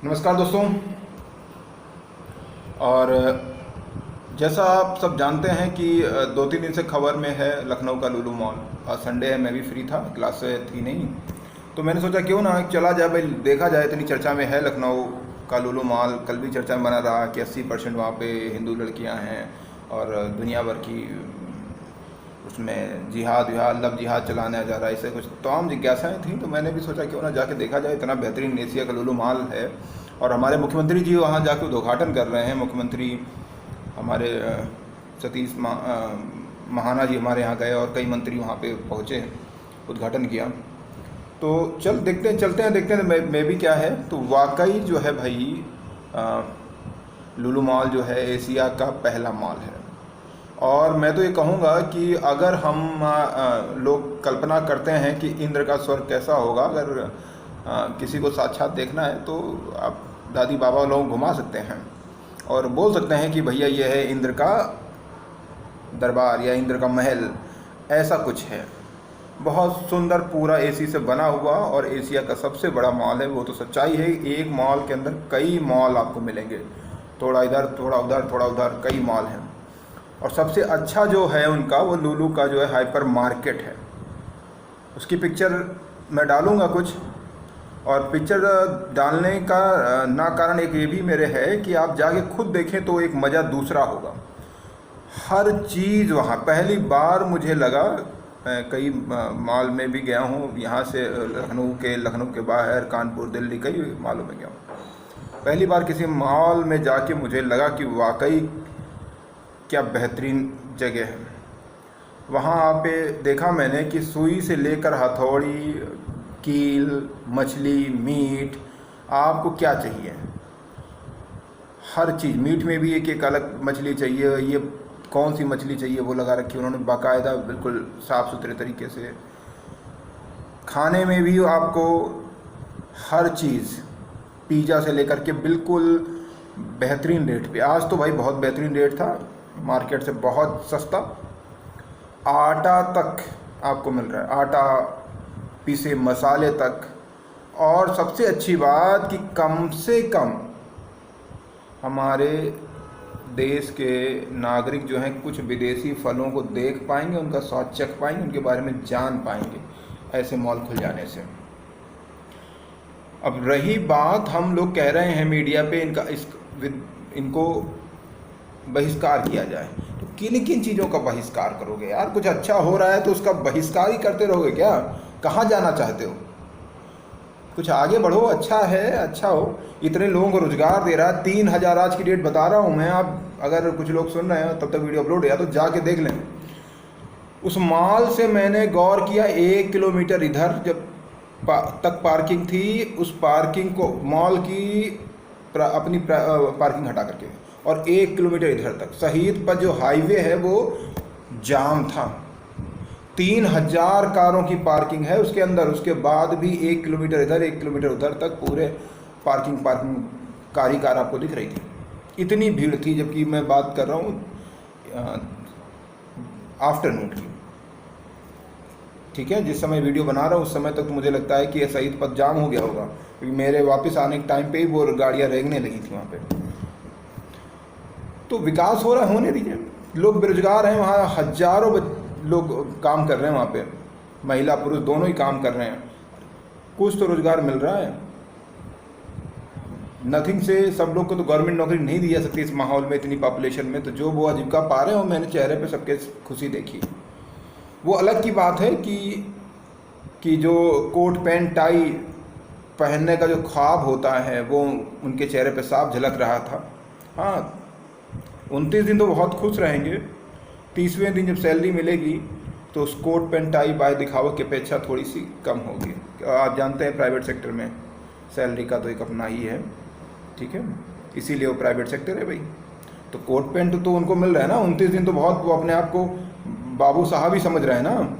नमस्कार दोस्तों। और जैसा आप सब जानते हैं कि 2-3 दिन से खबर में है लखनऊ का लुलु मॉल। आज संडे है, मैं भी फ्री था, क्लास से थी नहीं, तो मैंने सोचा क्यों ना चला जाए भाई, देखा जाए। इतनी चर्चा में है लखनऊ का लुलु मॉल। कल भी चर्चा में बना रहा कि 80% वहाँ पे हिंदू लड़कियाँ हैं और दुनिया भर की उसमें जिहाद विहाद लव जिहाद चलाने जा रहा है, ऐसे कुछ तमाम जिज्ञासाएँ थी। तो मैंने भी सोचा क्यों ना जाके देखा जाए। इतना बेहतरीन एशिया का लुलु मॉल है और हमारे मुख्यमंत्री जी वहाँ जाके उद्घाटन कर रहे हैं। मुख्यमंत्री हमारे सतीश महाना जी हमारे यहाँ गए और कई मंत्री वहाँ पे पहुँचे, उद्घाटन किया। तो देखते हैं, चलते हैं, देखते हैं मैं भी क्या है। तो वाकई जो है भाई, लुलु मॉल जो है एशिया का पहला मॉल है। और मैं तो ये कहूँगा कि अगर हम लोग कल्पना करते हैं कि इंद्र का स्वर्ग कैसा होगा, अगर किसी को साक्षात देखना है तो आप दादी बाबा लोग घुमा सकते हैं और बोल सकते हैं कि भैया ये है इंद्र का दरबार या इंद्र का महल, ऐसा कुछ है। बहुत सुंदर पूरा एसी से बना हुआ और एशिया का सबसे बड़ा मॉल है, वो तो सच्चाई है। एक मॉल के अंदर कई मॉल आपको मिलेंगे, थोड़ा इधर थोड़ा उधर थोड़ा उधर, कई मॉल हैं। और सबसे अच्छा जो है उनका, वो लुलु का जो है हाइपर मार्केट है। उसकी पिक्चर मैं डालूँगा कुछ, और पिक्चर डालने का ना कारण एक ये भी मेरे है कि आप जाके खुद देखें तो एक मज़ा दूसरा होगा। हर चीज़ वहाँ पहली बार मुझे लगा, कई मॉल में भी गया हूँ, यहाँ से लखनऊ के बाहर कानपुर दिल्ली कई मॉलों में गया हूँ। पहली बार किसी मॉल में जाके मुझे लगा कि वाकई क्या बेहतरीन जगह है। वहाँ पे देखा मैंने कि सुई से लेकर हथौड़ी, कील, मछली, मीट, आपको क्या चाहिए हर चीज़। मीट में भी एक अलग मछली चाहिए, ये कौन सी मछली चाहिए वो लगा रखी उन्होंने बाकायदा, बिल्कुल साफ़ सुथरे तरीके से। खाने में भी आपको हर चीज़, पिज़्ज़ा से लेकर के बिल्कुल बेहतरीन रेट पे। आज तो भाई बहुत बेहतरीन रेट था, मार्केट से बहुत सस्ता। आटा तक आपको मिल रहा है, आटा, पीसे मसाले तक। और सबसे अच्छी बात कि कम से कम हमारे देश के नागरिक जो हैं कुछ विदेशी फलों को देख पाएंगे, उनका स्वाद चख पाएंगे, उनके बारे में जान पाएंगे ऐसे मॉल खुल जाने से। अब रही बात, हम लोग कह रहे हैं मीडिया पे इनको बहिष्कार किया जाए, तो किन किन चीज़ों का बहिष्कार करोगे यार? कुछ अच्छा हो रहा है तो उसका बहिष्कार ही करते रहोगे क्या? कहाँ जाना चाहते हो? कुछ आगे बढ़ो, अच्छा है, अच्छा हो। इतने लोगों को रोजगार दे रहा है, 3000 आज की डेट बता रहा हूँ मैं। आप अगर कुछ लोग सुन रहे हैं तब तक वीडियो अपलोड है तो जाके देख लें। उस मॉल से मैंने गौर किया, 1 किलोमीटर इधर जब तक पार्किंग थी, उस पार्किंग को मॉल की अपनी पार्किंग हटा करके, और 1 किलोमीटर इधर तक शहीद पर जो हाईवे है वो जाम था। 3000 कारों की पार्किंग है उसके अंदर, उसके बाद भी 1 किलोमीटर इधर 1 किलोमीटर उधर तक पूरे पार्किंग कार ही कार आपको दिख रही थी। इतनी भीड़ थी, जबकि मैं बात कर रहा हूँ आफ्टरनून की। ठीक है, जिस समय वीडियो बना रहा हूँ उस समय तक तो मुझे लगता है कि ये शहीद पथ जाम हो गया होगा, क्योंकि मेरे वापस आने के टाइम पे ही वो गाड़ियाँ रेंगने लगी थी वहाँ पे। तो विकास हो रहा है, होने दीजिए। लोग बेरोजगार हैं वहाँ, हजारों लोग काम कर रहे हैं वहाँ पे, महिला पुरुष दोनों ही काम कर रहे हैं, कुछ तो रोजगार मिल रहा है। नथिंग से सब लोग को तो गवर्नमेंट नौकरी नहीं दी जा सकती इस माहौल में, इतनी पॉपुलेशन में। तो जो वो आजीविका पा रहे हो, मैंने चेहरे पे सबके खुशी देखी। वो अलग की बात है कि जो कोट पैंट टाई पहनने का जो ख्वाब होता है वो उनके चेहरे पे साफ झलक रहा था। हाँ, 29 दिन तो बहुत खुश रहेंगे, 30वें दिन जब सैलरी मिलेगी तो उस कोट पैंट टाई बाय दिखावा की अपेक्षा थोड़ी सी कम होगी। आप जानते हैं प्राइवेट सेक्टर में सैलरी का तो एक अपना ही है, ठीक है, इसीलिए वो प्राइवेट सेक्टर है भाई। तो कोट पैंट तो उनको मिल रहा है ना, 29 दिन तो बहुत, वो अपने आप को बाबू साहब ही समझ रहे हैं ना।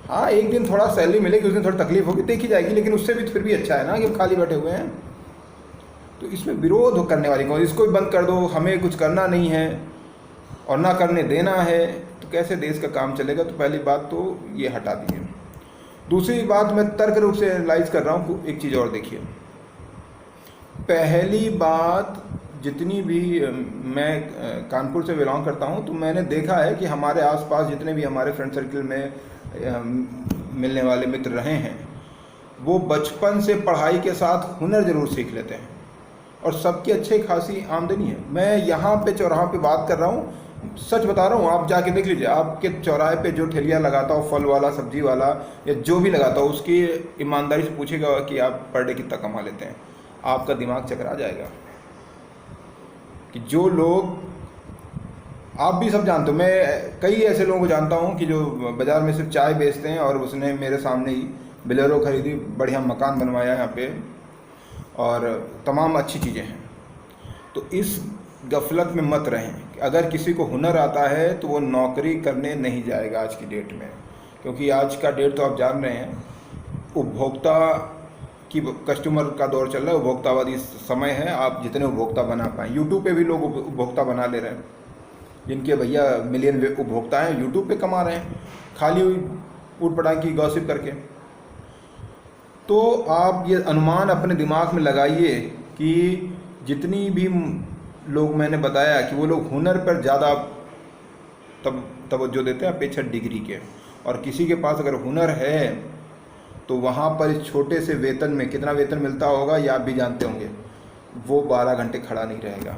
हाँ, एक दिन थोड़ा सैलरी मिलेगी, उस दिन थोड़ी तकलीफ होगी, देखी जाएगी, लेकिन उससे भी फिर भी अच्छा है ना कि खाली बैठे हुए हैं। तो इसमें विरोध करने वाली कौन? इसको भी बंद कर दो, हमें कुछ करना नहीं है और ना करने देना है, तो कैसे देश का काम चलेगा? तो पहली बात तो ये हटा दीजिए। दूसरी बात मैं तर्क रूप से एनालाइज कर रहा हूँ, एक चीज़ और देखिए। पहली बात, जितनी भी मैं कानपुर से बिलोंग करता हूँ, तो मैंने देखा है कि हमारे आसपास जितने भी हमारे फ्रेंड सर्किल में मिलने वाले मित्र रहे हैं, वो बचपन से पढ़ाई के साथ हुनर ज़रूर सीख लेते हैं और सबकी अच्छी खासी आमदनी है। मैं यहाँ पे चौराहा पे बात कर रहा हूँ, सच बता रहा हूँ, आप जाके देख लीजिए। आपके चौराहे पे जो ठेलिया लगाता हो, फल वाला, सब्जी वाला या जो भी लगाता हो, उसकी ईमानदारी से पूछेगा कि आप पर डे कितना कमा लेते हैं, आपका दिमाग चकरा जाएगा। कि जो लोग, आप भी सब जानते हो, मैं कई ऐसे लोगों को जानता हूँ कि जो बाज़ार में सिर्फ चाय बेचते हैं और उसने मेरे सामने ही बोलेरो खरीदी, बढ़िया मकान बनवाया यहाँ पे और तमाम अच्छी चीज़ें हैं। तो इस गफलत में मत रहें। अगर किसी को हुनर आता है तो वो नौकरी करने नहीं जाएगा आज की डेट में, क्योंकि आज का डेट तो आप जान रहे हैं, उपभोक्ता की, कस्टमर का दौर चल रहा है, उपभोक्तावादी समय है। आप जितने उपभोक्ता बना पाएँ, यूट्यूब पे भी लोग उपभोक्ता बना ले रहे हैं, जिनके भैया मिलियन उपभोक्ता हैं, यूट्यूब पे कमा रहे हैं खाली ऊट पटांग की गॉसिप करके। तो आप ये अनुमान अपने दिमाग में लगाइए कि जितनी भी लोग मैंने बताया कि वो लोग हुनर पर ज़्यादा तवज्जो देते हैं अपेक्षा डिग्री के, और किसी के पास अगर हुनर है तो वहाँ पर इस छोटे से वेतन में कितना वेतन मिलता होगा ये आप भी जानते होंगे, वो 12 घंटे खड़ा नहीं रहेगा।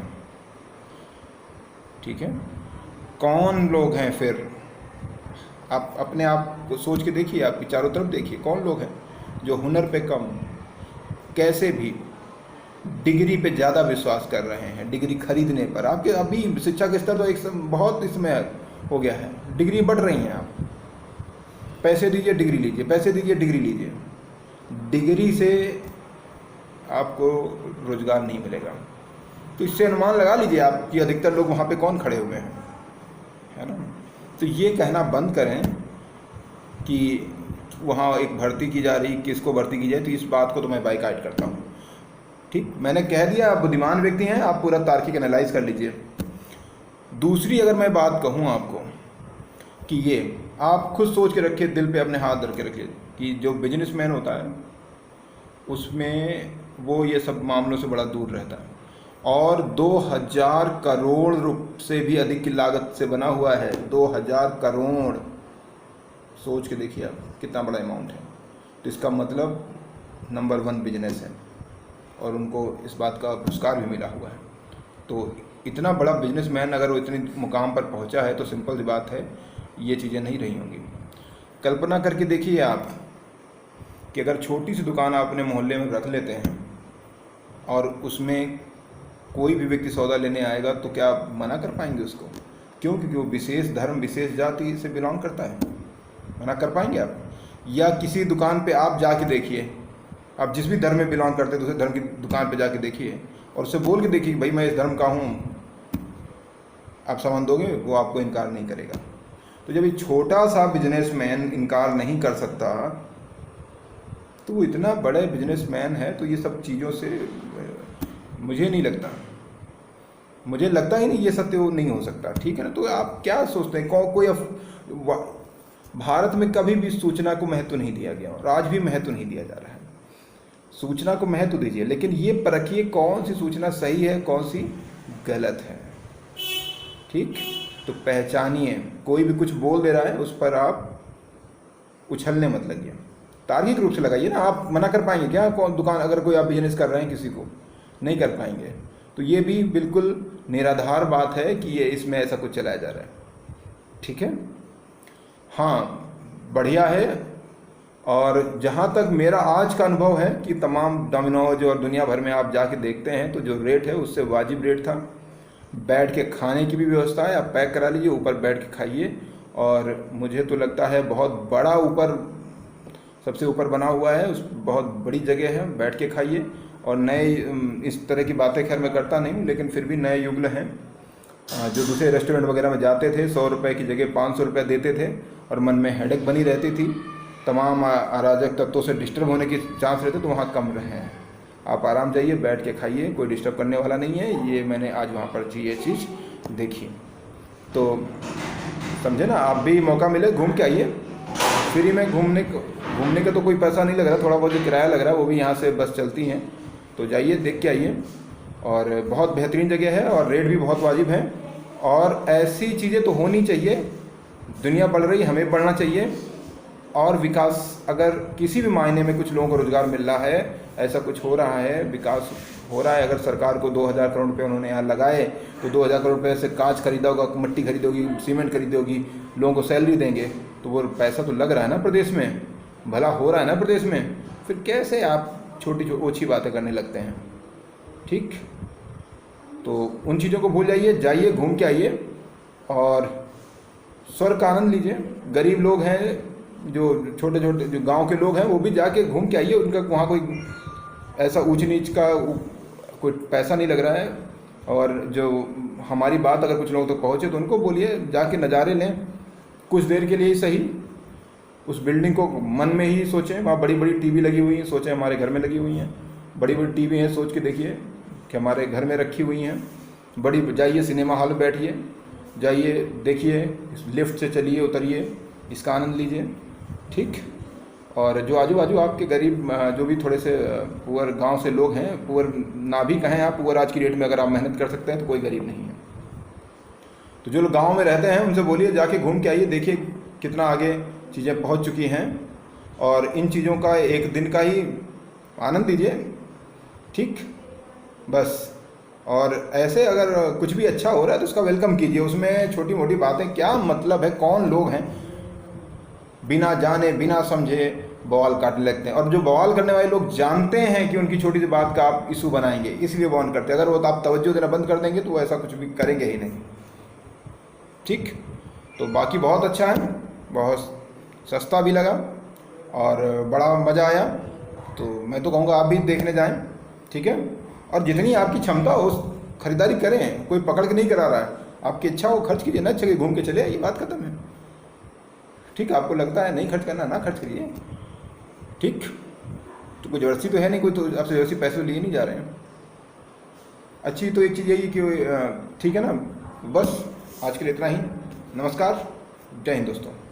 ठीक है, कौन लोग हैं फिर, आप अपने आप को सोच के देखिए, आपकी चारों तरफ देखिए, कौन लोग हैं जो हुनर पे कम, कैसे भी डिग्री पे ज़्यादा विश्वास कर रहे हैं, डिग्री खरीदने पर। आपके अभी शिक्षा का स्तर तो एक बहुत इसमें हो गया है, डिग्री बढ़ रही हैं, आप पैसे दीजिए डिग्री लीजिए, पैसे दीजिए डिग्री लीजिए। डिग्री से आपको रोज़गार नहीं मिलेगा। तो इससे अनुमान लगा लीजिए आप कि अधिकतर लोग वहाँ पे कौन खड़े हुए हैं, है ना। तो ये कहना बंद करें कि वहाँ एक भर्ती की जा रही, किसको भर्ती की जाए, तो इस बात को तो मैं बाइकाट करता हूँ। ठीक, मैंने कह दिया, आप बुद्धिमान व्यक्ति हैं, आप पूरा तार्किक एनालाइज कर लीजिए। दूसरी अगर मैं बात कहूँ आपको कि ये आप खुद सोच के रखिए, दिल पे अपने हाथ धर के रखिए कि जो बिजनेसमैन होता है उसमें वो ये सब मामलों से बड़ा दूर रहता है, और 2000 करोड़ से भी अधिक की लागत से बना हुआ है। 2000 करोड़, सोच के देखिए आप कितना बड़ा अमाउंट है। तो इसका मतलब नंबर 1 बिजनेस है और उनको इस बात का पुरस्कार भी मिला हुआ है। तो इतना बड़ा बिजनेसमैन अगर वो इतने मुकाम पर पहुंचा है तो सिंपल सी बात है, ये चीज़ें नहीं रही होंगी। कल्पना करके देखिए आप कि अगर छोटी सी दुकान आप अपने मोहल्ले में रख लेते हैं और उसमें कोई भी व्यक्ति सौदा लेने आएगा तो क्या आप मना कर पाएंगे उसको? क्यों? क्योंकि वो विशेष धर्म, विशेष जाति से बिलोंग करता है। मना कर पाएंगे आप? या किसी दुकान पे आप जाके देखिए, आप जिस भी धर्म में बिलोंग करते हैं दूसरे धर्म की दुकान पे जाके देखिए और उससे बोल के देखिए भाई मैं इस धर्म का हूँ, आप सामान दोगे? वो आपको इनकार नहीं करेगा। तो जब ये छोटा सा बिजनेसमैन इनकार नहीं कर सकता तो वो इतना बड़े बिजनेसमैन है, तो ये सब चीज़ों से मुझे नहीं लगता, मुझे लगता ही नहीं ये सत्य नहीं हो सकता। ठीक है ना। तो आप क्या सोचते हैं? कोई भारत में कभी भी सूचना को महत्व नहीं दिया गया और आज भी महत्व नहीं दिया जा रहा है। सूचना को महत्व दीजिए, लेकिन ये परखिए कौन सी सूचना सही है, कौन सी गलत है। ठीक, तो पहचानिए। कोई भी कुछ बोल दे रहा है उस पर आप उछलने मत लगिए, तार्किक रूप से लगाइए ना। आप मना कर पाएंगे क्या? कौन दुकान, अगर कोई आप बिजनेस कर रहे हैं किसी को, नहीं कर पाएंगे। तो ये भी बिल्कुल निराधार बात है कि ये इसमें ऐसा कुछ चलाया जा रहा है। ठीक है, हाँ, बढ़िया है। और जहाँ तक मेरा आज का अनुभव है कि तमाम डोमिनोज और दुनिया भर में आप जाके देखते हैं तो जो रेट है उससे वाजिब रेट था। बैठ के खाने की भी व्यवस्था है, आप पैक करा लीजिए, ऊपर बैठ के खाइए। और मुझे तो लगता है बहुत बड़ा ऊपर, सबसे ऊपर बना हुआ है, उस बहुत बड़ी जगह है, बैठ के खाइए। और नए, इस तरह की बातें खैर मैं करता नहीं हूँ, लेकिन फिर भी नए युगल हैं जो दूसरे रेस्टोरेंट वगैरह में जाते थे, 100 रुपये की जगह 500 रुपये देते थे और मन में हेडेक बनी रहती थी, तमाम अराजक तत्वों से डिस्टर्ब होने की चांस रहते, तो वहाँ कम रहे हैं। आप आराम जाइए, बैठ के खाइए, कोई डिस्टर्ब करने वाला नहीं है। ये मैंने आज वहाँ पर ये चीज़ देखी। तो समझे ना, आप भी मौका मिले घूम के आइए। फ्री में घूमने का तो कोई पैसा नहीं लग रहा, थोड़ा बहुत जो किराया लग रहा है वो भी यहाँ से बस चलती हैं तो जाइए देख के आइए, और बहुत बेहतरीन जगह है और रेट भी बहुत वाजिब है। और ऐसी चीज़ें तो होनी चाहिए, दुनिया बढ़ रही, हमें बढ़ना चाहिए। और विकास, अगर किसी भी मायने में कुछ लोगों को रोज़गार मिल रहा है, ऐसा कुछ हो रहा है, विकास हो रहा है। अगर सरकार को 2000 करोड़ रुपये उन्होंने यहाँ लगाए, तो 2000 करोड़ रुपये से कांच खरीदा होगा, मिट्टी खरीदी होगी, सीमेंट खरीदी होगी, लोगों को सैलरी देंगे, तो वो पैसा तो लग रहा है ना प्रदेश में, भला हो रहा है ना प्रदेश में। फिर कैसे आप छोटी ओछी बातें करने लगते हैं? ठीक, तो उन चीज़ों को भूल जाइए, जाइए घूम के आइए और स्वर्ग का आनंद लीजिए। गरीब लोग हैं, जो छोटे छोटे जो गांव के लोग हैं, वो भी जाके घूम के आइए। उनका वहाँ कोई ऐसा ऊंच नीच का कोई पैसा नहीं लग रहा है। और जो हमारी बात अगर कुछ लोगों तक पहुँचे तो उनको बोलिए जाके नज़ारे लें, कुछ देर के लिए ही सही। उस बिल्डिंग को मन में ही सोचें, वहाँ बड़ी बड़ी टीवी लगी हुई हैं, सोचें हमारे घर में लगी हुई हैं, बड़ी बड़ी टीवी हैं, सोच के देखिए कि हमारे घर में रखी हुई हैं बड़ी। जाइए सिनेमा हॉल में बैठिए, जाइए देखिए, लिफ्ट से चलिए, उतरिए, इसका आनंद लीजिए। ठीक, और जो आजू बाजू आपके गरीब, जो भी थोड़े से पुअर गांव से लोग हैं, पुअर ना भी कहें आप, पुअर आज की डेट में अगर आप मेहनत कर सकते हैं तो कोई गरीब नहीं है। तो जो लोग गांव में रहते हैं उनसे बोलिए जाके घूम के आइए, देखिए कितना आगे चीज़ें पहुंच चुकी हैं, और इन चीज़ों का एक दिन का ही आनंद लीजिए। ठीक, बस। और ऐसे अगर कुछ भी अच्छा हो रहा है तो उसका वेलकम कीजिए, उसमें छोटी मोटी बातें क्या मतलब है? कौन लोग हैं बिना जाने बिना समझे बवाल काटने लगते हैं, और जो बवाल करने वाले लोग जानते हैं कि उनकी छोटी सी बात का आप इशू बनाएंगे, इसलिए बवाल करते हैं। अगर वो आप तवज्जो देना बंद कर देंगे तो वो ऐसा कुछ भी करेंगे ही नहीं। ठीक, तो बाकी बहुत अच्छा है, बहुत सस्ता भी लगा और बड़ा मज़ा आया। तो मैं तो कहूँगा आप भी देखने जाएं, ठीक है। और जितनी आपकी क्षमता हो खरीदारी करें, कोई पकड़ के नहीं करा रहा है, आपकी इच्छा हो खर्च कीजिए, ना अच्छा घूम के चले आइए, बात खत्म है। ठीक, आपको लगता है नहीं खर्च करना, ना खर्च करिए। ठीक, तो कोई ज़बरदस्ती तो है नहीं, कोई तो आपसे ज़बरदस्ती पैसे लिए नहीं जा रहे हैं। अच्छी तो एक चीज़ यही कि ठीक है ना। बस आज के लिए इतना ही। नमस्कार, जय हिंद दोस्तों।